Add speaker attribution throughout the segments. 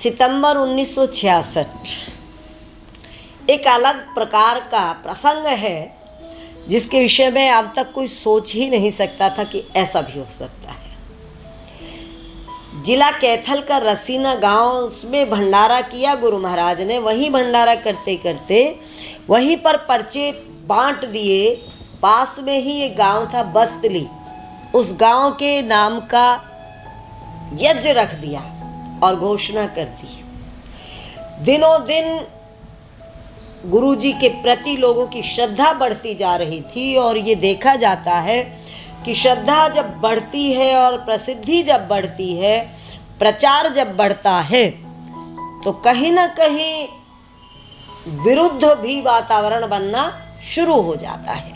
Speaker 1: सितंबर 1966 एक अलग प्रकार का प्रसंग है जिसके विषय में अब तक कोई सोच ही नहीं सकता था कि ऐसा भी हो सकता है। जिला कैथल का रसीना गांव, उसमें भंडारा किया गुरु महाराज ने। वहीं भंडारा करते करते वहीं पर पर्चे बांट दिए। पास में ही एक गांव था बस्तली, उस गांव के नाम का यज्ञ रख दिया और घोषणा कर दी। दिनों दिन गुरुजी के प्रति लोगों की श्रद्धा बढ़ती जा रही थी और ये देखा जाता है कि श्रद्धा जब बढ़ती है और प्रसिद्धि जब बढ़ती है, प्रचार जब बढ़ता है, तो कहीं ना कहीं विरुद्ध भी वातावरण बनना शुरू हो जाता है।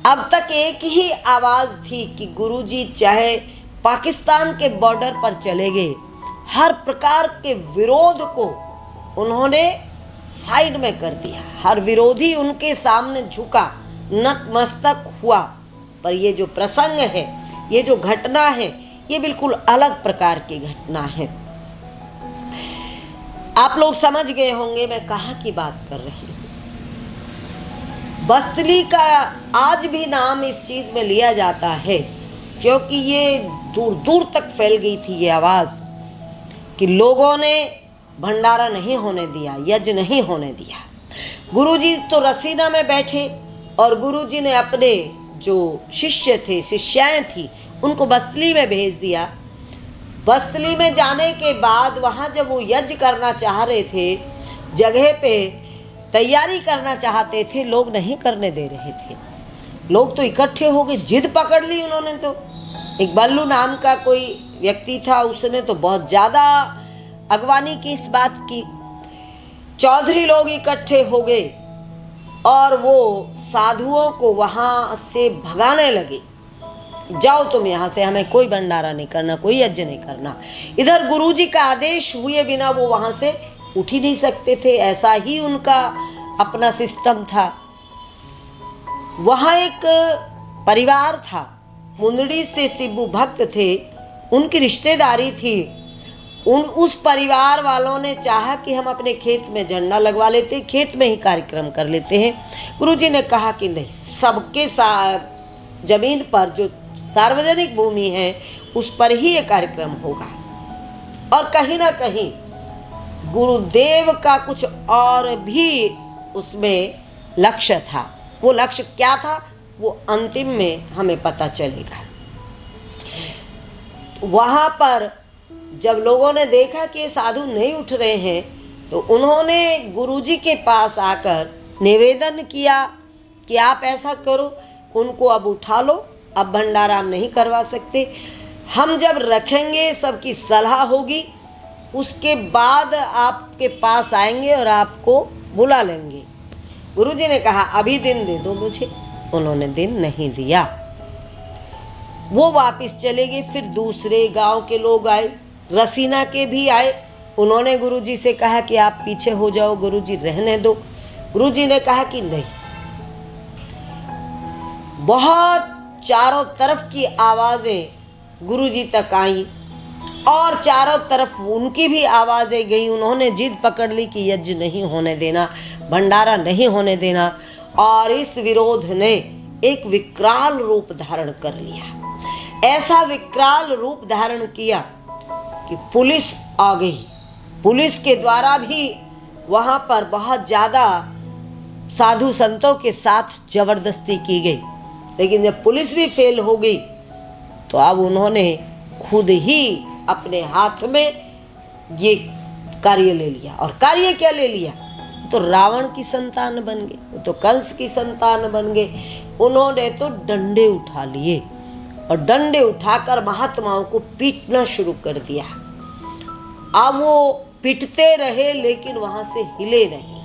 Speaker 1: अब तक एक ही आवाज़ थी कि गुरुजी चाहे पाकिस्तान के बॉर्डर पर चले गए, हर प्रकार के विरोध को उन्होंने साइड में कर दिया। हर विरोधी उनके सामने झुका, नतमस्तक हुआ। पर ये जो प्रसंग है, ये जो घटना है, ये बिल्कुल अलग प्रकार की घटना है। आप लोग समझ गए होंगे मैं कहाँ की बात कर रही हूँ। बस्तली का आज भी नाम इस चीज़ में लिया जाता है क्योंकि ये दूर दूर तक फैल गई थी ये आवाज़ कि लोगों ने भंडारा नहीं होने दिया, यज्ञ नहीं होने दिया। गुरुजी तो रसीना में बैठे और गुरुजी ने अपने जो शिष्य थे, शिष्याएं थी, उनको बस्तली में भेज दिया। बस्तली में जाने के बाद वहाँ जब वो यज्ञ करना चाह रहे थे, जगह पे तैयारी करना चाहते थे, लोग नहीं करने दे रहे थे। लोग तो इकट्ठे हो गए, जिद पकड़ ली उन्होंने। तो एक बल्लू नाम का कोई व्यक्ति था, उसने तो बहुत ज़्यादा अगवानी की इस बात की। चौधरी लोग इकट्ठे हो गए और वो साधुओं को वहाँ से भगाने लगे, जाओ तुम यहाँ से, हमें कोई भंडारा नहीं करना, कोई यज्ञ नहीं करना। इधर गुरुजी का आदेश हुए बिना वो वहाँ से उठ ही नहीं सकते थे, ऐसा ही उनका अपना सिस्टम था। वहाँ एक परिवार था, मुंदड़ी से शिबू भक्त थे, उनकी रिश्तेदारी थी। उस परिवार वालों ने चाहा कि हम अपने खेत में झंडा लगवा लेते, खेत में ही कार्यक्रम कर लेते हैं। गुरुजी ने कहा कि नहीं, सबके जमीन पर जो सार्वजनिक भूमि है उस पर ही ये कार्यक्रम होगा। और कहीं ना कहीं गुरुदेव का कुछ और भी उसमें लक्ष्य था। वो लक्ष्य क्या था वो अंतिम में हमें पता चलेगा। वहाँ पर जब लोगों ने देखा कि ये साधु नहीं उठ रहे हैं, तो उन्होंने गुरुजी के पास आकर निवेदन किया कि आप ऐसा करो, उनको अब उठा लो, अब भंडारा हम नहीं करवा सकते, हम जब रखेंगे सबकी सलाह होगी, उसके बाद आपके पास आएंगे और आपको बुला लेंगे। गुरुजी ने कहा अभी दिन दे दो मुझे। उन्होंने दिन नहीं दिया, वो वापस चले गए। फिर दूसरे गांव के लोग आए, रसीना के भी आए। उन्होंने गुरुजी से कहा कि आप पीछे हो जाओ, गुरुजी रहने दो। गुरुजी ने कहा कि नहीं। बहुत चारों तरफ की आवाज़ें गुरुजी तक आई और चारों तरफ उनकी भी आवाज़ें गई। उन्होंने जिद पकड़ ली कि यज्ञ नहीं होने देना, भंडारा नहीं होने देना। और इस विरोध ने एक विकराल रूप धारण कर लिया। ऐसा विकराल रूप धारण किया कि पुलिस आ गई। पुलिस के द्वारा भी वहाँ पर बहुत ज़्यादा साधु संतों के साथ जबरदस्ती की गई। लेकिन जब पुलिस भी फेल हो गई तो अब उन्होंने खुद ही अपने हाथ में ये कार्य ले लिया। और कार्य क्या ले लिया? तो रावण की संतान बन गए, वो तो कंस की संतान बन गए। उन्होंने तो डंडे उठा लिए और डंडे उठाकर महात्माओं को पीटना शुरू कर दिया। अब वो पीटते रहे लेकिन वहां से हिले नहीं।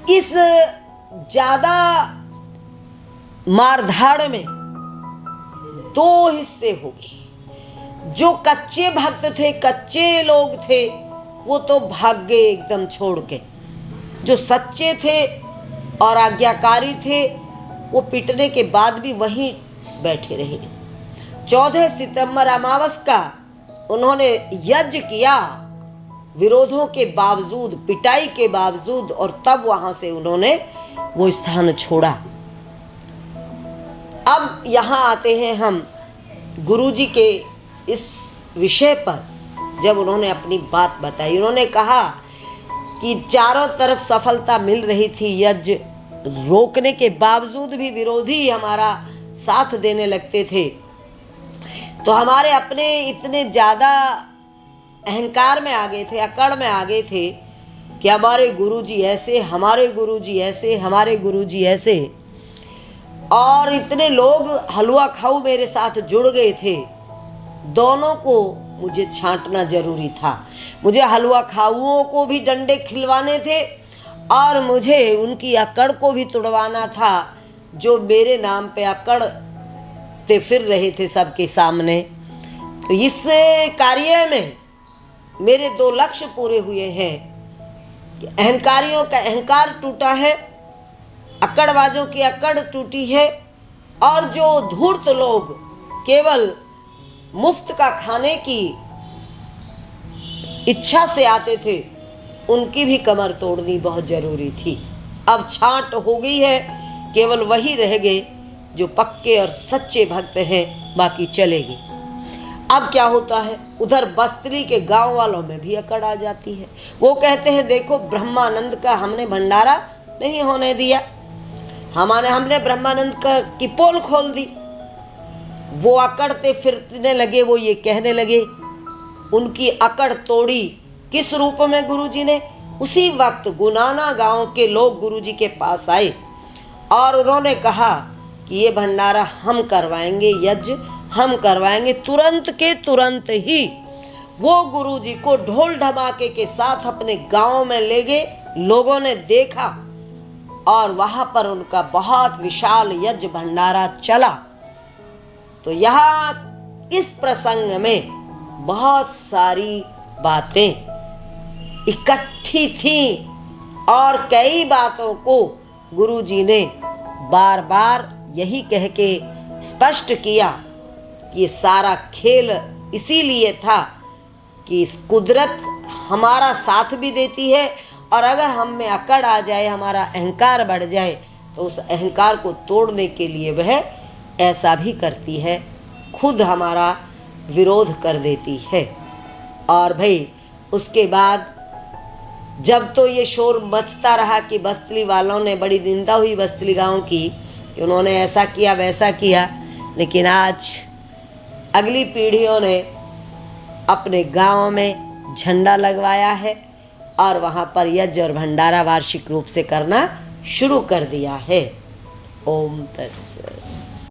Speaker 1: इस ज्यादा मारधाड़ में दो हिस्से हो गए। जो कच्चे भक्त थे, कच्चे लोग थे, वो तो भाग गए एकदम छोड़ के। जो सच्चे थे और आज्ञाकारी थे, वो पिटने के बाद भी वहीं बैठे रहे। 14 सितंबर अमावस का उन्होंने यज्ञ किया विरोधों के बावजूद, पिटाई के बावजूद, और तब वहां से उन्होंने वो स्थान छोड़ा। अब यहाँ आते हैं हम गुरुजी के इस विषय पर। जब उन्होंने अपनी बात बताई, उन्होंने कहा कि चारों तरफ सफलता मिल रही थी, यज्ञ रोकने के बावजूद भी विरोधी हमारा साथ देने लगते थे, तो हमारे अपने इतने ज़्यादा अहंकार में आ गए थे, अकड़ में आ गए थे कि हमारे गुरुजी ऐसे, हमारे गुरुजी ऐसे, हमारे गुरुजी ऐसे, और इतने लोग हलवा खाऊ मेरे साथ जुड़ गए थे। दोनों को मुझे छांटना जरूरी था। मुझे हलवा खाऊओं को भी डंडे खिलवाने थे और मुझे उनकी अकड़ को भी तुड़वाना था, जो मेरे नाम पे अकड़ते फिर रहे थे सबके सामने। तो इस कार्य में मेरे 2 लक्ष्य पूरे हुए हैं कि अहंकारियों का अहंकार टूटा है, अकड़बाजों की अकड़ टूटी है, और जो धूर्त लोग केवल मुफ्त का खाने की इच्छा से आते थे, उनकी भी कमर तोड़नी बहुत जरूरी थी। अब छांट हो गई है, केवल वही रह गए जो पक्के और सच्चे भक्त हैं, बाकी चले गए। अब क्या होता है, उधर बस्तली के गांव वालों में भी अकड़ आ जाती है। वो कहते हैं देखो ब्रह्मानंद का हमने भंडारा नहीं होने दिया, हमने ब्रह्मानंद की पोल खोल दी। वो अकड़ते फिरने लगे, वो ये कहने लगे, उनकी अकड़ तोड़ी किस रूप में गुरुजी ने। उसी वक्त गुनाना गांव के लोग गुरुजी के पास आए और उन्होंने कहा कि ये भंडारा हम करवाएंगे, यज्ञ हम करवाएंगे। तुरंत के तुरंत ही वो गुरुजी को ढोल ढमाके के साथ अपने गांव में ले गए। लोगों ने देखा और वहां पर उनका बहुत विशाल यज्ञ भंडारा चला। तो यहाँ इस प्रसंग में बहुत सारी बातें इकट्ठी थीं और कई बातों को गुरुजी ने बार बार यही कह के स्पष्ट किया कि ये सारा खेल इसीलिए था कि इस कुदरत हमारा साथ भी देती है, और अगर हम में अकड़ आ जाए, हमारा अहंकार बढ़ जाए, तो उस अहंकार को तोड़ने के लिए वह ऐसा भी करती है, खुद हमारा विरोध कर देती है। और भाई उसके बाद जब तो ये शोर मचता रहा कि बस्तली वालों ने, बड़ी निंदा हुई बस्तली गांव की कि उन्होंने ऐसा किया वैसा किया, लेकिन आज अगली पीढ़ियों ने अपने गांव में झंडा लगवाया है और वहाँ पर यज्ञ और भंडारा वार्षिक रूप से करना शुरू कर दिया है। ओम तत्सत।